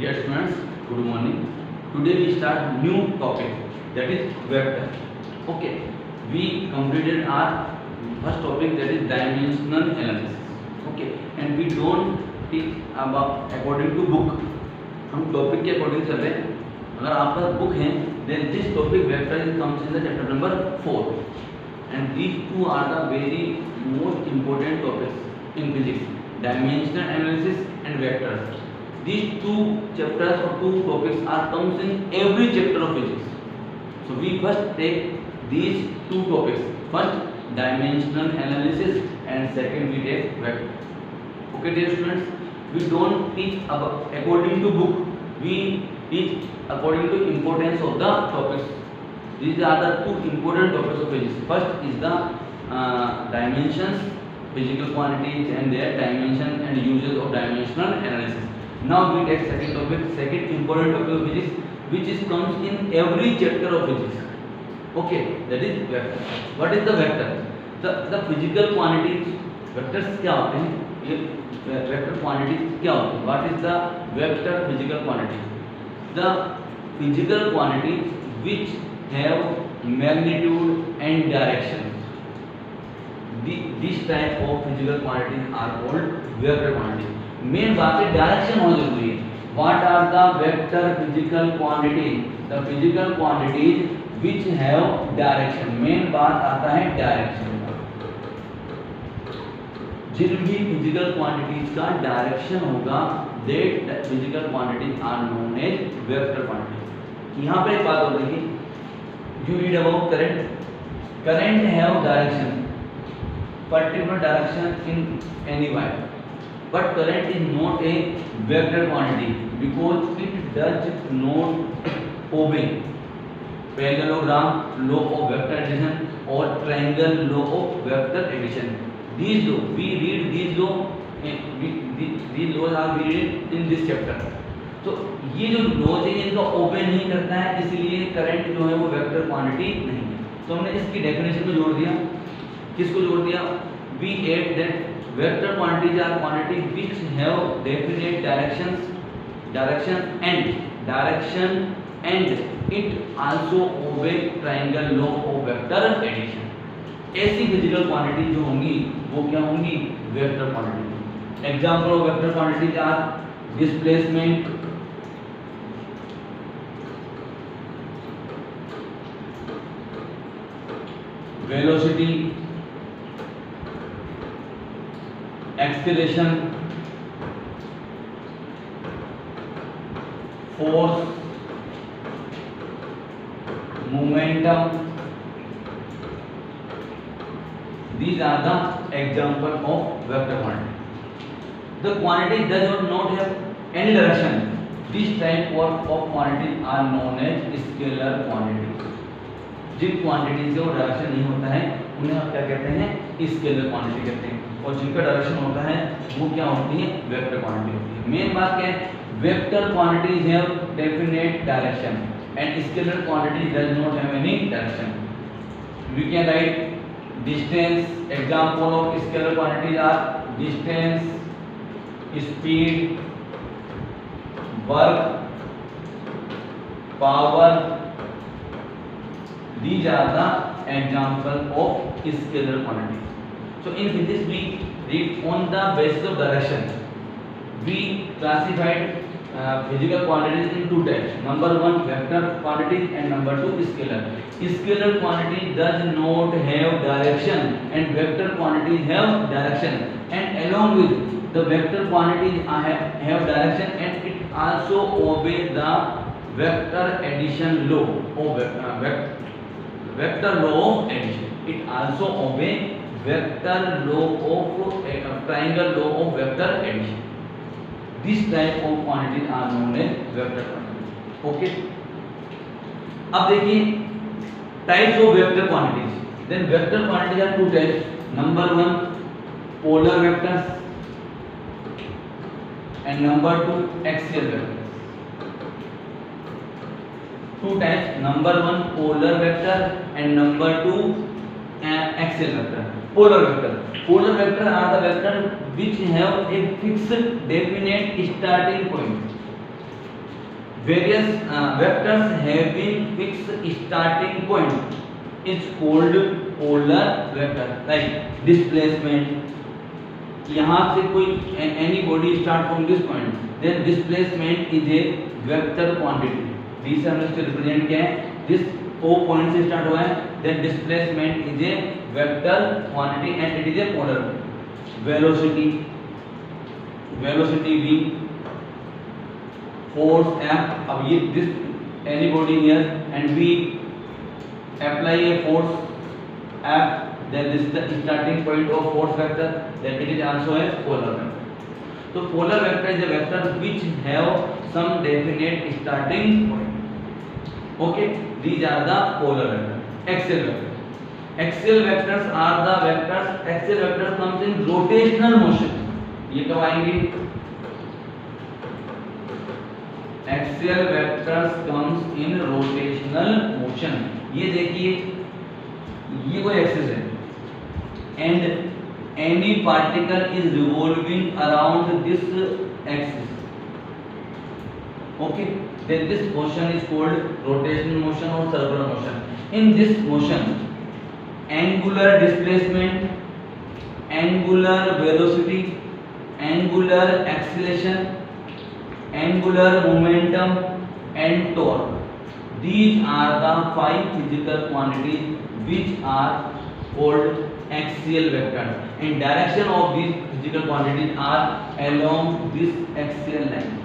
Dear students, good morning. Today we start new topic, that is vector. Okay, we completed our first topic, that is dimensional analysis. Okay, and we don't teach about according to book. हम topic के according चल रहे हैं. अगर आपका book है then this topic vector comes in the chapter number 4, and these two are the very most important topics in physics: dimensional analysis and vectors. These two chapters or two topics are comes in every chapter of physics. So we first take these two topics. First dimensional analysis and second we take vector. Okay dear students, we don't teach about according to book. We teach according to importance of the topics. These are the two important topics of physics. First is the dimensions, physical quantities and their dimension and uses of dimensional analysis. Now we take second topic, second important topic of physics, which is comes in every chapter of physics. Okay, that is vector. What is the vector? The physical quantities. Vectors क्या होते हैं? ये vector quantities क्या होते हैं? What is the vector physical quantities? The physical quantities which have magnitude and direction. This type of physical quantities are called vector quantities. Main बात है direction होना जरूरी है. What are the vector physical quantities? The physical quantities which have direction. Main बात आता है direction का. जिन भी फिजिकल क्वांटिटीज का डायरेक्शन होगा that physical quantities are known as vector quantities. यहाँ पे एक बात और देखिए, you read about current. Current have direction, particular direction in any wire. But current is not a vector quantity because it does not obey parallelogram law of vector addition or triangle law of vector addition. These law we read these law, these laws are read in this chapter. तो ये जो laws है इनका ओबे नहीं करता है, इसलिए करंट जो है वो वेक्टर क्वांटिटी नहीं है. तो हमने इसकी डेफिनेशन में जोड़ दिया. किसको जोड़ दिया? We add that vector quantities are quantities which have definite direction and it also obey triangle law of vector addition. ऐसी फिजिकल क्वांटिटी जो होंगी वो क्या होंगी? Vector quantity. Example of vector quantities are displacement, velocity, acceleration, force, momentum. These are the example of vector quantity. The quantity does not have any direction. This type of quantities are known as scalar quantities. Jin quantity से वो direction नहीं होता है उन्हें आप क्या कहते हैं? स्केलर क्वांटिटी कहते हैं. और जिनका डायरेक्शन होता है वो क्या होती है? वेक्टर क्वांटिटी होती है. मेन बात क्या है? Vector quantities have definite direction and scalar quantity does not have any direction. We can write distance. Example of scalar quantities are distance, speed, work, power. These are the example of scalar quantities. So in physics we read on the basis of direction. We classified physical quantities in two types. Number one vector quantities and number two scalar. Scalar quantity does not have direction and vector quantities have direction. And along with the vector quantities have direction and it also obey the vector addition law of vector law of addition. It also obey vector law of triangle law of vector addition. This type of quantities are known as vector quantities. Okay. अब देखिए types of vector quantities. Then vector quantities are two types. Number one polar vectors and number two axial vectors. Two types. Number one polar vector and number two axial vector. Polar vector. Polar vector are the vector which have a fixed definite starting point. various vectors having fixed starting point is called polar vector. Like displacement, यहाँ से कोई any body start from this point, then displacement is a vector quantity. D से हमने इसको represent किया है, this O point से start हुआ है, then displacement is a vector quantity and it is a polar vector. Velocity V, force F. अब ये this any body here and we apply a force F, then this is the starting point of force vector, then it is also a polar vector. So polar vector is a vector which have some definite starting point. Okay, these are the polar vector. Axial vector. Axial vectors are the vectors. Axial vectors comes in rotational motion. ये कब आएंगे? Axial vectors comes in rotational motion. ये देखिए, ये कोई axis है and any particle is revolving around this axis. Okay, then this motion is called rotational motion or circular motion. In this motion, angular displacement, angular velocity, angular acceleration, angular momentum and torque, these are the 5 physical quantities which are called axial vectors, and direction of these physical quantities are along this axial line.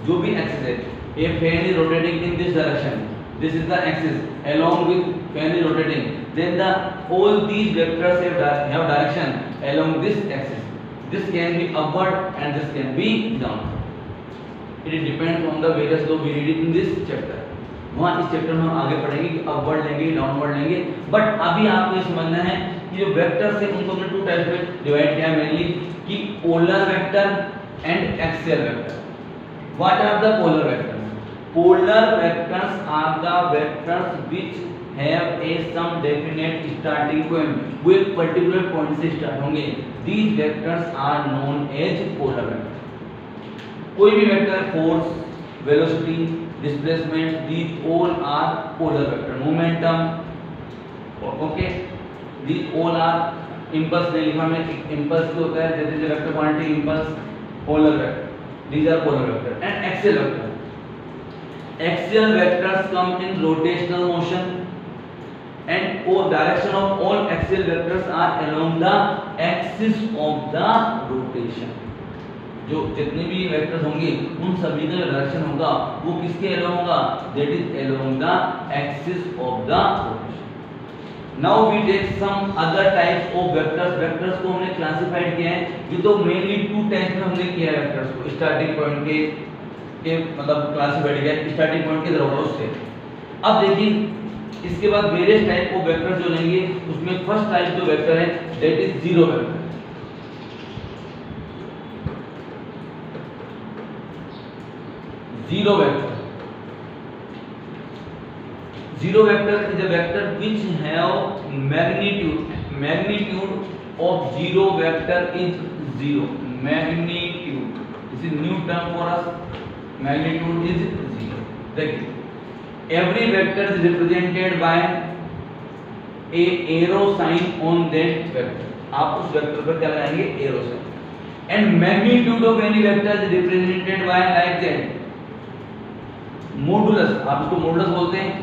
जो भी axis है, a fan is rotating in this direction, this is the axis, along with fan is rotating, then all these vectors have direction along this axis. This can be upward and this can be downward. It depends on the various law we read it in this chapter. वहाँ इस chapter में हम आगे पढ़ेंगे कि upward लेंगे, downward लेंगे, but अभी आपको ये समझना है कि जो वेक्टर से उनको हमने 2 टाइप्स में डिवाइड किया है मेनली, कि polar vector and axial vector. What are the polar vectors? Polar vectors are the vectors which have a some definite starting point, वो एक पर्टिकुलर पॉइंट से स्टार्ट होंगे. These vectors are known as polar vector. कोई भी vector, force, velocity, displacement, these all are polar vector. Momentum, okay, these all are impulse. नहीं लिखा मैंने, impulse जो होता है जैसे vector quantity, impulse, polar vector. These are polar vector. And axial vector. Axial vectors come in rotational motion, and all direction of all axial vectors are along the axis of the rotation. जो जितने भी vectors होंगे उन सभी का direction होगा वो किसके अलोंग होगा? That is along the axis of the rotation. Now we take some other types of vectors. Vectors को हमने क्लासिफाइड किया है, ये तो मेनली 2 टाइप्स में हमने किया है वेक्टर्स को. स्टार्टिंग पॉइंट के मतलब क्लासिफाइड किया है स्टार्टिंग पॉइंट के जरूरत से. अब देखिए इसके बाद वेरियस टाइप ऑफ वेक्टर्स जो लेंगे, उसमें फर्स्ट टाइप जो वेक्टर है that is zero vector. Zero vector. Zero vector is a vector which have magnitude. Magnitude of zero vector is 0. Magnitude. This is new term for us. Magnitude is 0. देखिए, every vector is represented by a arrow sign on that vector. आप उस vector पर क्या लगाएंगे? arrow sign. And magnitude of any vector is represented by like that. Modulus, आप इसको modulus बोलते हैं.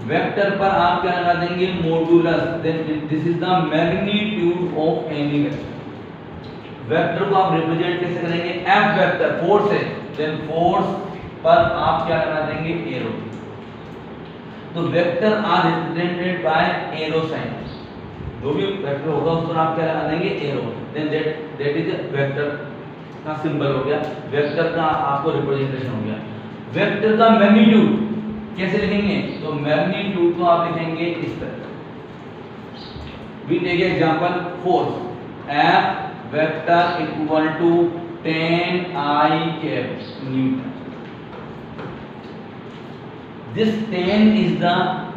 वेक्टर पर आप क्या लगा देंगे? Modulus. Then this is the magnitude of any vector. Vector को आप रिप्रेजेंट कैसे करेंगे? एफ वेक्टर, फोर्स है, देन फोर्स पर आप क्या लगा देंगे? एरो. तो vector are represented by arrow sign. जो भी वेक्टर होगा उस पर आप क्या लगा देंगे? Arrow. Then that is vector का सिंबल हो गया, वेक्टर का आपको रिप्रेजेंटेशन हो गया. वेक्टर का मैग्नीट्यूड कैसे लिखेंगे? तो मैग्नीट्यूड को आप लिखेंगे इस तरह. We take example force. F vector equal to 10 I cap Newton. This 10 is the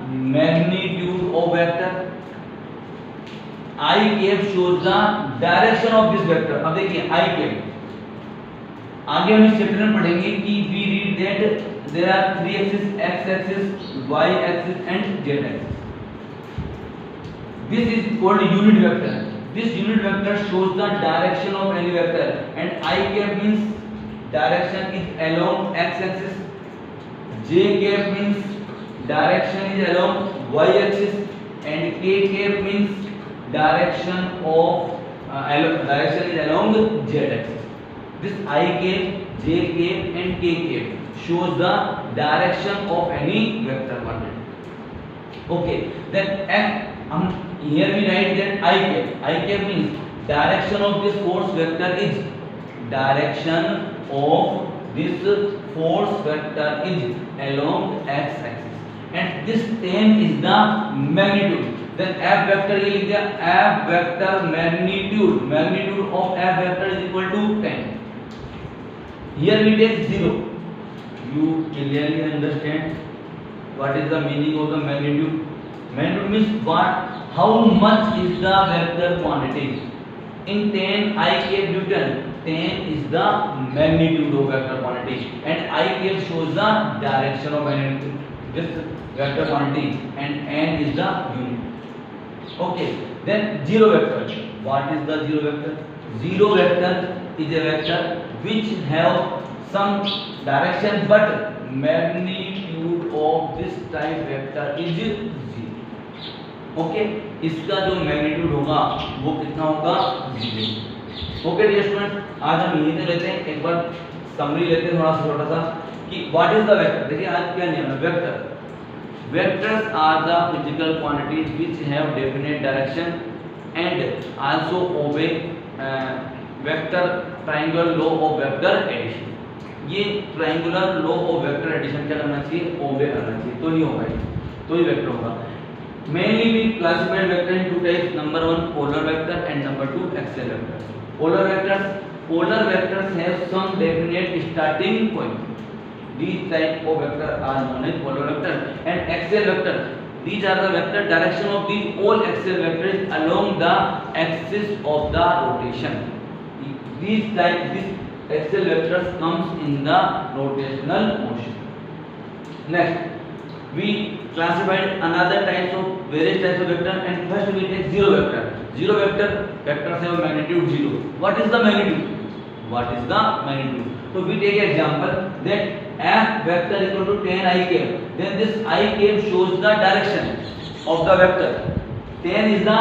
magnitude of vector. I cap shows the direction of this vector. अब देखिए I cap, आगे हम इस चैप्टर में पढ़ेंगे कि we read that there are three axes: x axis, y axis and z axis. This is called unit vector. This unit vector shows the direction of any vector, and I cap means direction is along x axis, j cap means direction is along y axis, and k cap means direction is along z axis. This I cap, j cap and k cap shows the direction of any vector quantity. Okay, then here we write that I cap. I cap means direction of this force vector is along x axis, and this tan is the magnitude. Then f vector ये लिख दिया, f vector magnitude of f vector is equal to 10. Here we take 0. You clearly understand what is the meaning of the magnitude? Magnitude means how much is the vector quantity. In 10 I cap Newton, 10 is the magnitude of vector quantity, and I cap shows the direction of magnitude this vector quantity, and n is the unit. Okay, then zero vector. What is the zero vector? Zero vector is a vector which have some direction but magnitude of this type vector is 0. Okay, इसका जो magnitude होगा वो कितना होगा? 0. Okay dear student, आज हम यही से लेते हैं, एक बार समरी लेते हैं थोड़ा सा छोटा सा कि व्हाट इज द वेक्टर. देखिए आज क्या नियम है. Vector vectors are the physical quantities which have definite direction and also obey vector triangle law of vector addition. ये triangular law of vector addition क्या करना चाहिए? obey करना चाहिए, तो ही होगा, तो ही वेक्टर होगा. Mainly we classified vector in two types. Number one polar vector and number two axial vector. Polar vectors have some definite starting point. These type of vector are known as polar vector. And axial vector, these are the vector direction of these all axial vectors along the axis of the rotation. These axial vectors comes in the rotational motion. Next, we classified another various types of vector, and first we take zero vector. Zero vectors have magnitude 0. What is the magnitude? So we take an example that f vector equal to tan I cap. Then this I cap shows the direction of the vector. Tan is the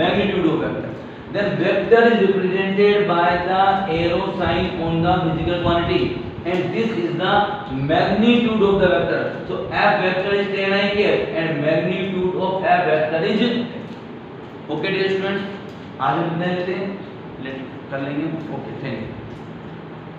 magnitude of vector. Then vector is represented by the arrow sign on the physical quantity, and this is the magnitude of the vector. So f vector is tan I cap and magnitude of f vector is. Okay dear students, आज हम इतना लेते हैं, कर लेंगे. Okay, thank you.